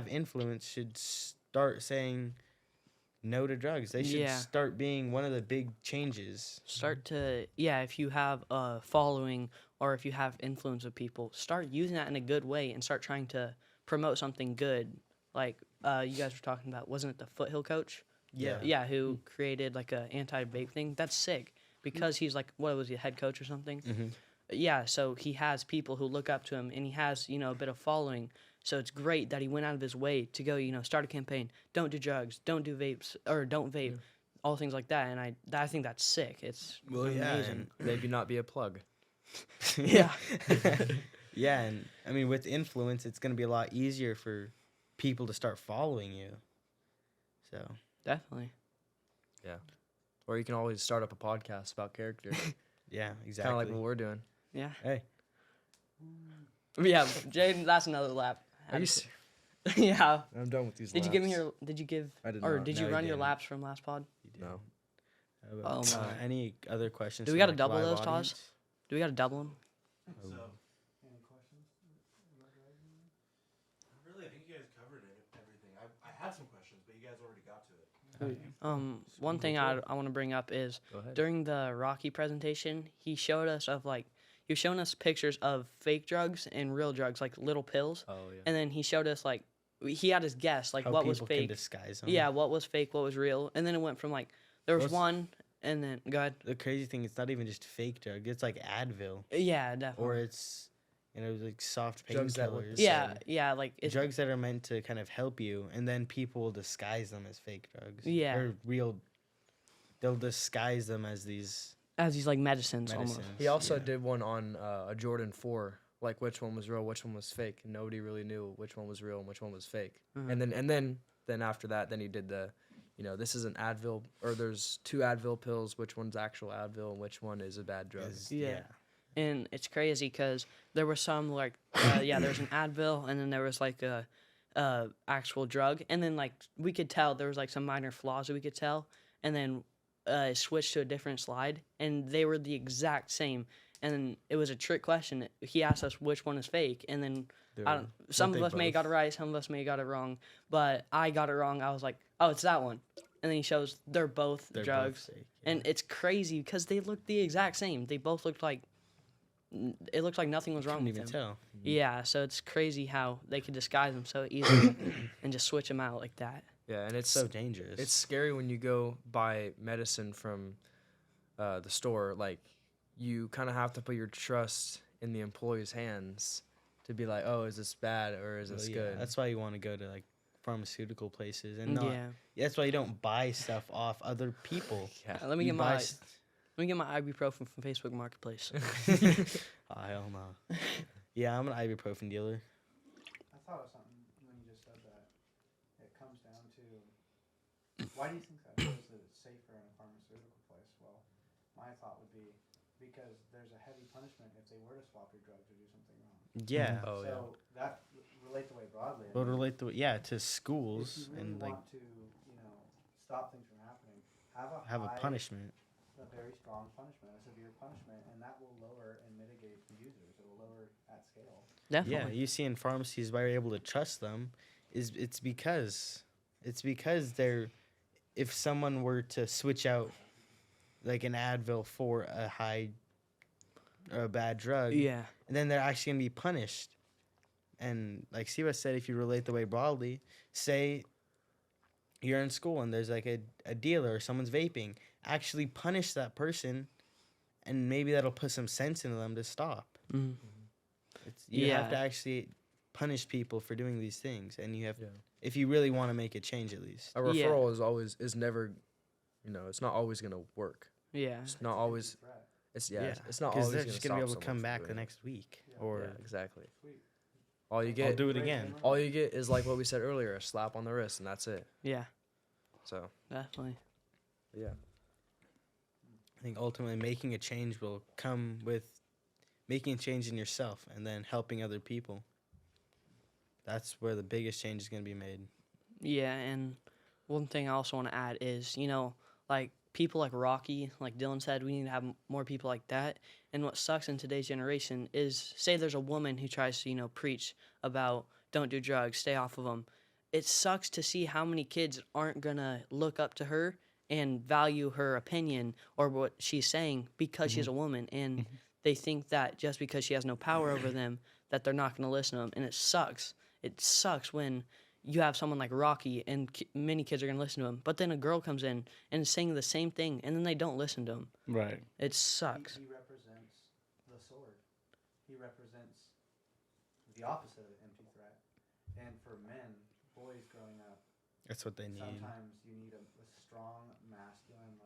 influence should start saying no to drugs. They should Yeah. start being one of the big changes. Start to, yeah, if you have a following or if you have influence with people, start using that in a good way and start trying to promote something good. Like you guys were talking about, wasn't it the Foothill coach? Yeah. Yeah, who created like a anti-vape thing. That's sick because he's like, what was he, a head coach or something? Mm-hmm. Yeah, so he has people who look up to him and he has, a bit of following. So it's great that he went out of his way to go, start a campaign. Don't do drugs, don't do vapes, or don't vape, all things like that. And I think that's sick. It's amazing. Maybe not be a plug. Yeah. Yeah, and I mean, with influence, it's going to be a lot easier for people to start following you. So, Definitely. Or you can always start up a podcast about character. yeah, Kind exactly. of like what we're doing. Yeah. Hey, Yeah, Jaden, that's another lap. Are you? Yeah. I'm done with these. Did you give me your? Did you give? I did Or not. did No, you he run your didn't. laps from last pod? No. how about, Oh, my. any other questions? Do we from, gotta double live those, Taz? audience? Do we got to double them? So, any questions? Really, I think you guys covered everything. I had some questions, but you guys already got to it. One thing I want to bring up is Go ahead. during the Rocky presentation, he showed us he was showing us pictures of fake drugs and real drugs, like little pills, Oh yeah. and then he showed us he had his guess, How what was people can fake. disguise them. Yeah, what was fake, what was real, and then it went from there was What's- one, and then go ahead. The crazy thing, it's not even just fake drug. It's like Advil, Yeah, definitely. or it's like soft Drugs that look painkillers. the yeah, same. yeah, like it's drugs that are meant to kind of help you, and then people will disguise them as fake drugs. Yeah. Or real. They'll disguise them as these as these medicines almost. medicines. He also Yeah. did one on a Jordan 4, like which one was real, which one was fake. And nobody really knew which one was real and which one was fake. Mhm. And then after that, then he did the, this is an Advil, or there's 2 Advil pills. Which one's actual Advil and which one is a bad drug? Is- Yeah. And it's crazy because there was some there's an Advil, and then there was a actual drug, and then we could tell there was some minor flaws that we could tell, and then it switched to a different slide, and they were the exact same, and then it was a trick question. He asked us which one is fake, and then some of us may have got it right, some of us may have got it wrong, but I got it wrong. I was like, oh, it's that one, and then he shows they're both drugs. fake, And it's crazy because they looked the exact same. They both looked it looked like nothing was wrong couldn't with even them. tell. Yeah, so it's crazy how they could disguise them so easily and just switch them out like that. Yeah, and it's So dangerous. it's scary when you go buy medicine from the store. Like, you kind of have to put your trust in the employee's hands to be like, oh, is this bad or is this good? That's why you want to go to pharmaceutical places and not. Yeah. That's why you don't buy stuff off other people. Yeah. Let me You get buy my s- ibuprofen from Facebook Marketplace. Oh, hell no. Yeah, I'm an ibuprofen dealer. I thought of something when you just said that. It comes down to why do you think that is that it's safer in a pharmaceutical place? Well, my thought would be because there's a heavy punishment if they were to swap your drug to do something wrong. Yeah. Oh, yeah. So that relate the way broadly. I But mean, relate to to if schools you really and want to, stop things from happening, have a punishment. a very strong punishment, a severe punishment, and that will lower and mitigate the users. It will lower at scale. Yeah, Definitely. you see in pharmacies why you're able to trust them it's because they're if someone were to switch out like an Advil for a high or a bad drug, Yeah. and then they're actually gonna be punished. And like Siva said, if you relate the way broadly, say you're in school and there's a dealer or someone's vaping, actually punish that person, and maybe that'll put some sense into them to stop. Mhm. You have to Yeah. actually punish people for doing these things, and you have Yeah. if you really want to make a change at least. A Yeah. referral is never, it's not always gonna work. Yeah. It's not always. Threat. It's because it's not always they're gonna just gonna be stop able to someone come from back the doing it. next week, Yeah. or Yeah, exactly. Sweet. All you I'll get, do it again. all you get is like what we said earlier, a slap on the wrist, and that's it. Yeah. So Definitely. yeah. I think ultimately making a change will come with making a change in yourself and then helping other people. That's where the biggest change is going to be made. Yeah, and one thing I also want to add is, people like Rocky, like Dylan said, we need to have more people like that. And what sucks in today's generation is, say there's a woman who tries to, preach about don't do drugs, stay off of them. it sucks to see how many kids aren't gonna look up to her and value her opinion or what she's saying because she's a woman, and they think that just because she has no power over them that they're not gonna listen to them, and it sucks. It sucks when you have someone like Rocky and many kids are gonna listen to him, but then a girl comes in and is saying the same thing, and then they don't listen to him. Right. It sucks. He represents the sword. He represents the opposite of empty threat. And for men, boys growing up, That's what they need. sometimes you need a strong, masculine,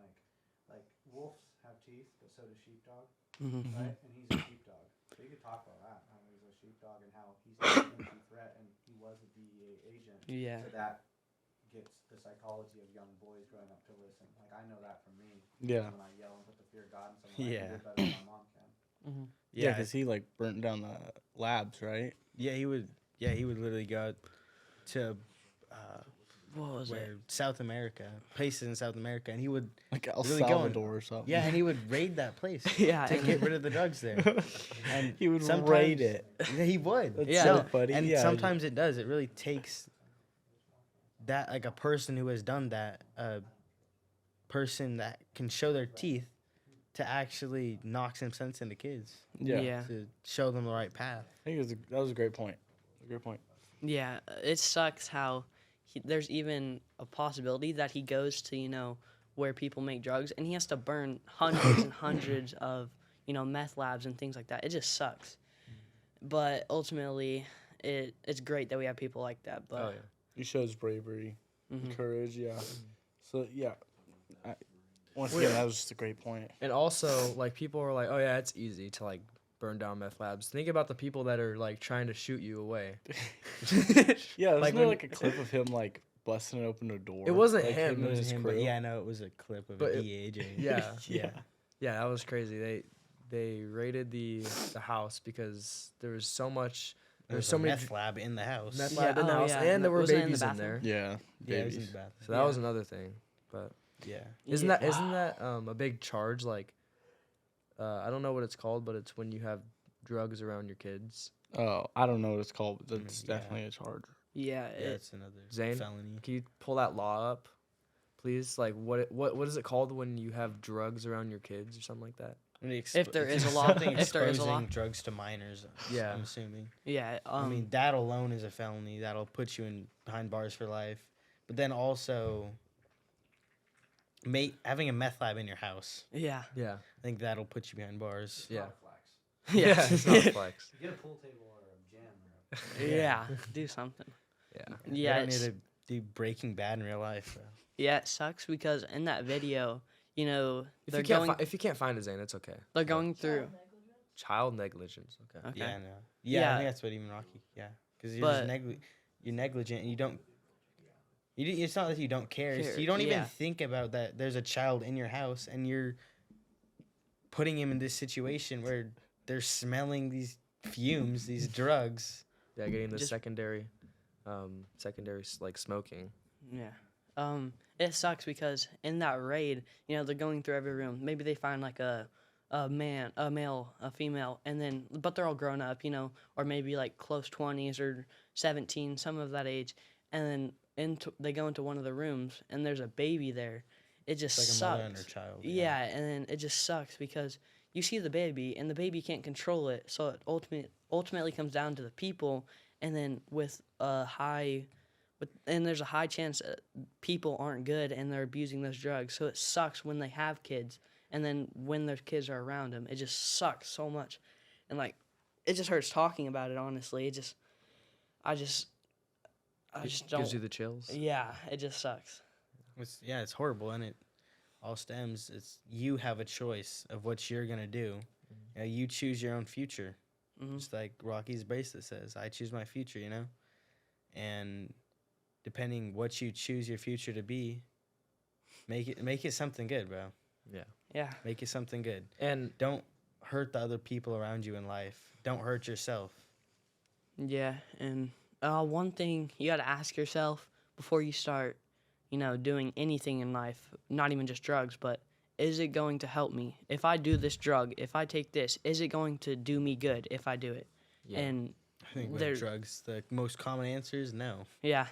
like wolves have teeth, but so does sheepdog, Hmm. right? And he's a sheepdog. So you could talk about that, how he's a sheepdog and how he's an empty threat, and he was a DEA agent. Yeah. So that gets the psychology of young boys growing up to listen. Like I know that from me. Yeah. When I yell and put the fear of God in someone, I Yeah. can do it better than my mom can. Yeah, because he like burnt down the labs, right? Yeah, he would. Yeah, he would literally go out to What was it? where South America, places in South America, and he would. Like El Really going- Salvador or something. Yeah, and he would raid that place Yeah, to and- get rid of the drugs there. And He would sometimes- raid it. Yeah, he would. That's Yeah. so No, funny. And yeah, sometimes it does. It really takes that, like a person who has done that, a person that can show their teeth to actually knock some sense into kids, yeah. Yeah. to show them the right path. I think that was a great point. A great point. Yeah, it sucks how there's even a possibility that he goes to, where people make drugs and he has to burn hundreds and hundreds of, meth labs and things like that. It just sucks. But ultimately, it's great that we have people like that. But Oh yeah. He shows bravery, Mhm. courage. Yeah. So yeah. Once again, that was just a great point. And also, like, people are like, oh yeah, it's easy to like burn down meth labs. Think about the people that are like trying to shoot you away. Yeah, Like wasn't there when- like a clip of him like busting open a door? It wasn't like, him, and it was his Him, crew? but yeah, no, it was a clip of But a it- DEA agent. Yeah. Yeah. Yeah, that was crazy. They raided the house because there was so much. There was so a many meth lab in the house. meth Yeah, lab in the oh, house, yeah. and there were Was it in the babies in bathroom? there. Yeah, Yeah, it was in babies. the bathroom. So that was another thing. But Yeah. isn't Yeah. that a big charge? Like, I don't know what it's called, but it's when you have drugs around your kids. Oh, I don't know what it's called, but that's Yeah. definitely a charge. yeah, Yeah, it, it's another Zane? felony. Can you pull that law up, please? Like, what is it called when you have drugs around your kids or something like that? If there is a law- something if there is a law. exposing drugs to minors. Yeah. I'm assuming. yeah. I mean, that alone is a felony. That'll put you in behind bars for life. But then also, having a meth lab in your house, yeah, Yeah. I think that'll put you behind bars. Yeah. Not a flex. yeah, it's not a flex. You get a pool table or a gym or a yeah. Do something. Yeah. You Yeah, don't need it's- to do Breaking Bad in real life. Bro. yeah. It sucks because in that video, If they're you can't going, if you can't find a Zane, it's okay. they're going through. Child negligence. Okay. Okay. Yeah, no. Yeah, Yeah. I think that's what even Rocky. Yeah, because But- you're negligent and you don't. It's not that you don't care. It's Care, you don't even yeah. think about that. There's a child in your house and you're putting him in this situation where they're smelling these fumes, these drugs. Yeah, getting the Just- secondary like smoking. Yeah. It sucks because in that raid, they're going through every room. Maybe they find like a man, a male, a female, and then but they're all grown up, or maybe like close 20s or 17, some of that age, and then they go into one of the rooms and there's a baby there. It just It's like a sucks. mother and her child. Yeah, and then it just sucks because you see the baby and the baby can't control it, so it ultimately comes down to the people, and then and there's a high chance that people aren't good and they're abusing those drugs. So it sucks when they have kids, and then when their kids are around them, it just sucks so much, and like it just hurts talking about it. Honestly, I just don't. Gives you the chills. Yeah, it just sucks. It's horrible, and it all stems. It's you have a choice of what you're gonna do. You choose your own future. Mhm. Just like Rocky's bracelet says, "I choose my future." And depending what you choose your future to be, make it something good, bro. Yeah, Make it something good. And Don't hurt the other people around you in life. Don't hurt yourself. yeah, and one thing you got to ask yourself before you start, doing anything in life, not even just drugs, but is it going to help me? If I do this drug, if I take this, is it going to do me good if I do it? yeah. And I think with There- drugs, the most common answer is no. yeah,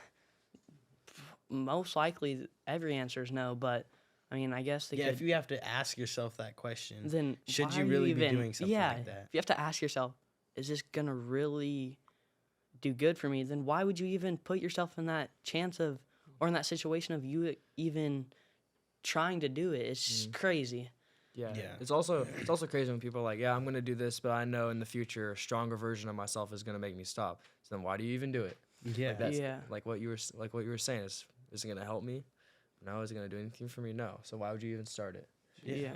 most likely every answer is no, but I mean, I guess they Yeah, could. if you have to ask yourself that question, Then should why you are really be even, doing something yeah, like that? if you have to ask yourself, is this gonna really do good for me? Then why would you even put yourself in that chance of, or in that situation of you even trying to do it? It's just crazy. Yeah. Yeah. It's also crazy when people are like, yeah, I'm gonna do this, but I know in the future a stronger version of myself is gonna make me stop. So then why do you even do it? Yeah. Like that's Yeah. like what you were saying is it gonna help me? No. Is it gonna do anything for me? No. So why would you even start it? Yeah.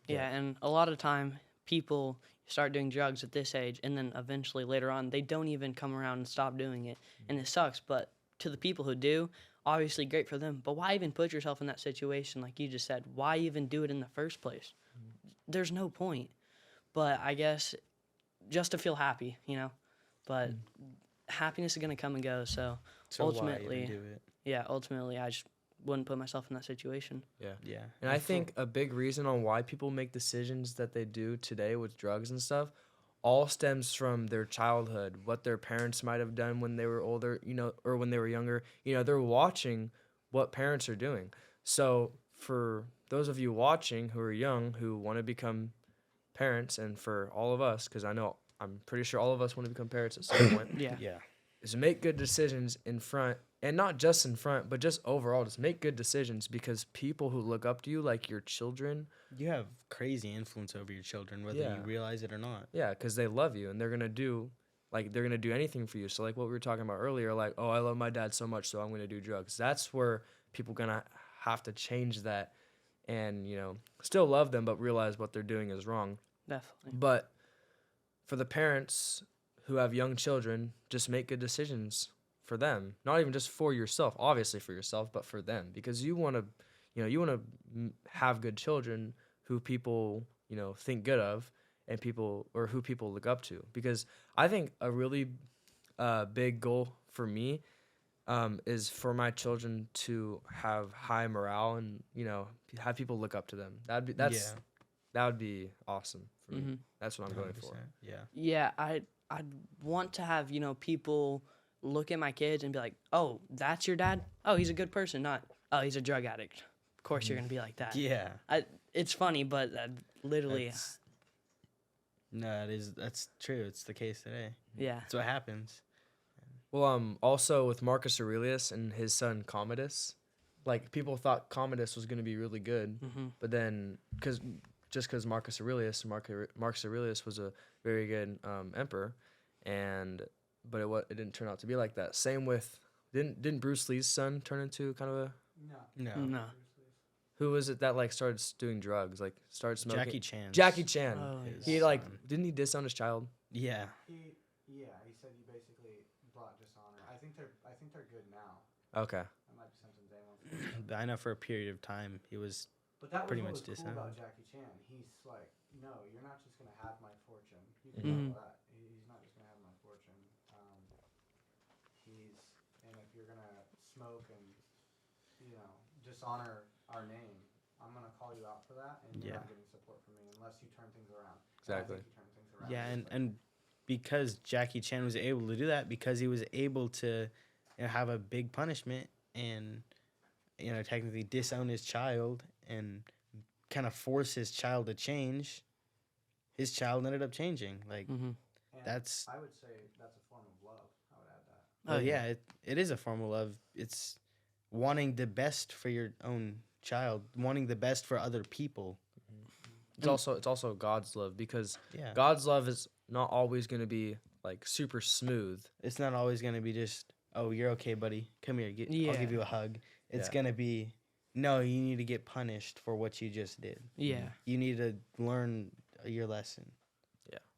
Yeah, and a lot of time people start doing drugs at this age, and then eventually later on they don't even come around and stop doing it, and it sucks. But to the people who do, obviously great for them. But why even put yourself in that situation, like you just said? Why even do it in the first place? There's no point. But I guess just to feel happy, you know. But happiness is gonna come and go. So So why ultimately, even do it? yeah, ultimately I just wouldn't put myself in that situation. Yeah. And I think a big reason on why people make decisions that they do today with drugs and stuff all stems from their childhood, what their parents might have done when they were older, or when they were younger. They're watching what parents are doing. So for those of you watching who are young, who want to become parents, and for all of us, because I'm pretty sure all of us want to become parents at some point, Yeah. Yeah. is make good decisions in front, and not just in front, but just overall, just make good decisions, because people who look up to you, like your children, You have crazy influence over your children, whether Yeah. you realize it or not. yeah, because they love you and they're gonna do anything for you. So like what we were talking about earlier, like, oh, I love my dad so much, so I'm gonna do drugs. That's where people gonna have to change that, and still love them, but realize what they're doing is wrong. Definitely. But for the parents who have young children, just make good decisions for them. Not even just for yourself, obviously for yourself, but for them, because you want to have good children who people think good of, and who people look up to. Because I think a really big goal for me is for my children to have high morale, and have people look up to them. That would be awesome for me. Mhm. That's what I'm going for. 100%. Yeah. Yeah, I'd want to have, people look at my kids and be like, "Oh, that's your dad? Oh, he's a good person, not, oh, he's a drug addict." Of course you're going to be like that. Yeah. It's funny, but literally, That's- No, that's true. It's the case today. yeah. That's what happens. Well, also with Marcus Aurelius and his son Commodus, like people thought Commodus was going to be really good, but then because Marcus Aurelius was a very good emperor, but it didn't turn out to be like that. Same with didn't Bruce Lee's son turn into kind of a No. No. who was it that like started doing drugs, like started smoking? Jackie Chan. Jackie Chan. Oh, His He like son. didn't he disown his child? Yeah. He said you basically brought dishonor. I think they're good now. Okay. That might be something they want to. But I know for a period of time he was. But that was Pretty what much was cool about disowned. Jackie Chan. He's like, no, you're not just gonna have my fortune. You can Mhm. know that. He's not just gonna have my fortune. And if you're gonna smoke and dishonor our name, I'm gonna call you out for that, and you're Yeah. not getting support from me unless you turn things around. And I Exactly. think you turn things around. Yeah, Just like- and because Jackie Chan was able to do that, because he was able to have a big punishment and technically disown his child and kind of force his child to change, his child ended up changing. Like Mm-hmm. and that's I would say that's a form of love. I would add that. Oh, yeah, it is a form of love. It's wanting the best for your own child, wanting the best for other people. It's also God's love, because Yeah. God's love is not always going to be like super smooth. It's not always going to be just, "Oh, you're okay, buddy. Come here. I'll Yeah. give you a hug." It's Yeah. going to be, "No, you need to get punished for what you just did. Yeah. You need to learn your lesson."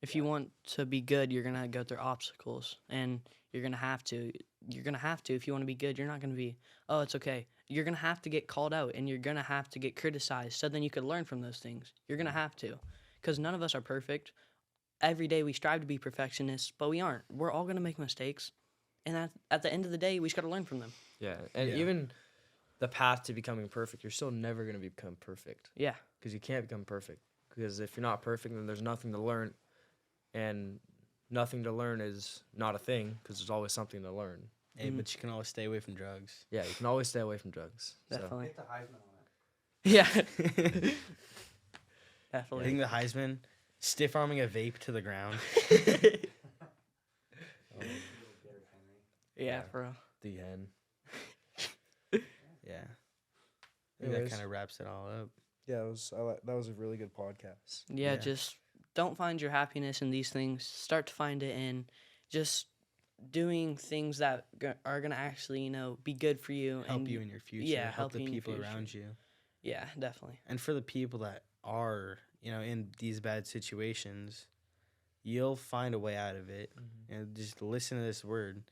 If you want to be good, you're gonna go through obstacles, and you're gonna have to. You're gonna have to. If you want to be good, you're not gonna be, "Oh, it's okay." You're gonna have to get called out, and you're gonna have to get criticized, so then you could learn from those things. You're gonna have to, because none of us are perfect. Every day we strive to be perfectionists, but we aren't. We're all gonna make mistakes, and at the end of the day, we just gotta learn from them. Yeah, and Yeah. even the path to becoming perfect, you're still never going to become perfect, Yeah. because you can't become perfect. Because if you're not perfect, then there's nothing to learn, and nothing to learn is not a thing, because there's always something to learn. Hey, but you can always stay away from drugs. Yeah, you can always stay away from drugs. So. Definitely. Get the Heisman on it. Yeah. I Definitely. think the Heisman, stiff arming a vape to the ground. Little Derrick Henry. Yeah, Yeah. for real. The hen. Yeah. I think that Anyways. kind of wraps it all up. Yeah, that was a really good podcast. Yeah, Yeah. just don't find your happiness in these things. Start to find it in just doing things that are gonna actually, be good for you Help and you in your future. yeah, help the help you in your people future. around you. Yeah, definitely. And for the people that are, in these bad situations, you'll find a way out of it. And just listen to this word.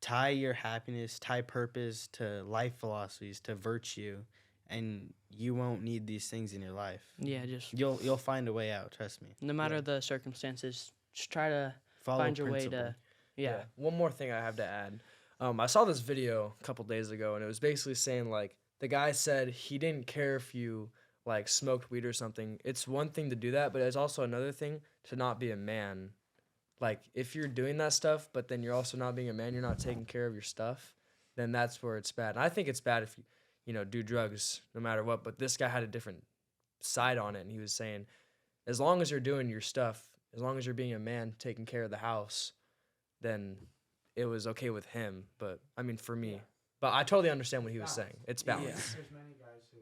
Tie your happiness, tie purpose to life philosophies, to virtue, and you won't need these things in your life. Yeah, just You'll find a way out, trust me. no matter the circumstances, just try to Follow find your way principle. to yeah. One more thing I have to add. I saw this video a couple days ago, and it was basically saying like the guy said he didn't care if you like smoked weed or something. It's one thing to do that, but it's also another thing to not be a man. Like if you're doing that stuff, but then you're also not being a man, you're not taking care of your stuff, then that's where it's bad. And I think it's bad if you do drugs no matter what. But this guy had a different side on it, and he was saying, as long as you're doing your stuff, as long as you're being a man, taking care of the house, then it was okay with him. But I mean, for me, but I totally understand what he was saying. It's balance. There's many guys who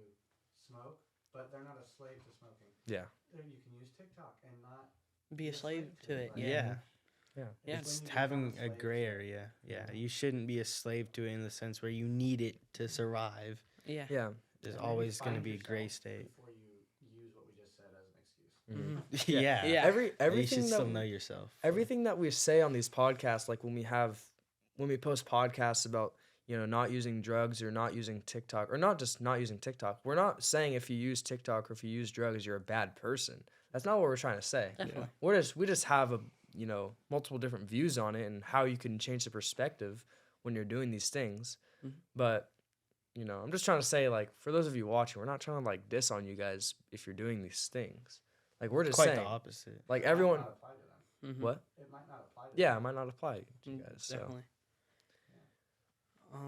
smoke, but they're not a slave to smoking. Yeah. You can use TikTok and not. Be a slave to it. Like, Yeah. Yeah. Yeah. Yeah. It's when you having become a slave gray to it. area. Yeah. You shouldn't be a slave to it in the sense where you need it to survive. Yeah. Yeah. There's And maybe always going to find be a gray yourself state. Before you use what we just said as an excuse. Mhm. Yeah. Yeah. Every You everything should still that know yourself. everything that we say on these podcasts, like when we post podcasts about not using drugs or not using TikTok, or not just not using TikTok, we're not saying if you use TikTok or if you use drugs you're a bad person. That's not what we're trying to say. Definitely. We just have multiple different views on it and how you can change the perspective when you're doing these things. Mhm. But I'm just trying to say, like, for those of you watching, we're not trying to like diss on you guys if you're doing these things. Like, we're just Quite saying, the opposite. like, It might everyone, not apply to them. Mhm. what? It might not apply to Yeah, it them. might not apply to you Mm, guys. So Definitely. yeah,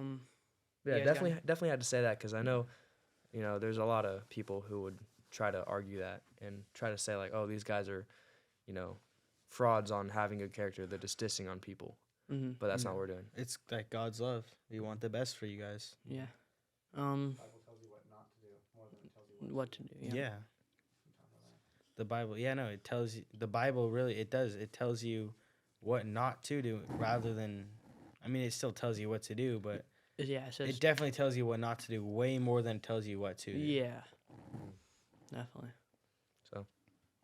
You guys got definitely had to say that because I know, there's a lot of people who would try to argue that and try to say like, oh, these guys are, frauds on having good character. They're just dissing on people, Mm-hmm. but that's not what we're doing. It's like God's love. We want the best for you guys. Yeah. The Bible tells you what not to do more than it tells you What to do? Yeah. Yeah. The Bible, it tells you, the Bible really, it does. It tells you what not to do rather than, it still tells you what to do, but Yeah. It says. it definitely tells you what not to do way more than it tells you what to do. Yeah. Definitely. So.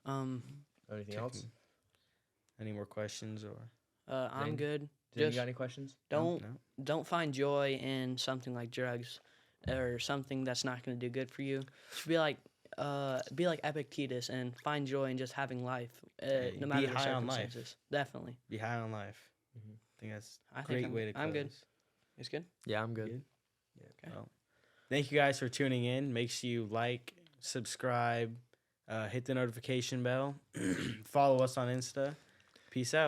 Anything Check else? 'em. Any more questions or? I'm Zane? good. Zane, you Just got any questions? don't No? don't find joy in something like drugs or something that's not going to do good for you. Just be like Epictetus and find joy in just having life, Hey, no be matter the high on life. circumstances. Definitely. Be high on life. Mhm. I think that's I a think great I'm- way to close. I'm good. It's good. Yeah, I'm good. Good? Okay. Well, thank you guys for tuning in. Make sure you like, subscribe, hit the notification bell, follow us on Insta. Peace out.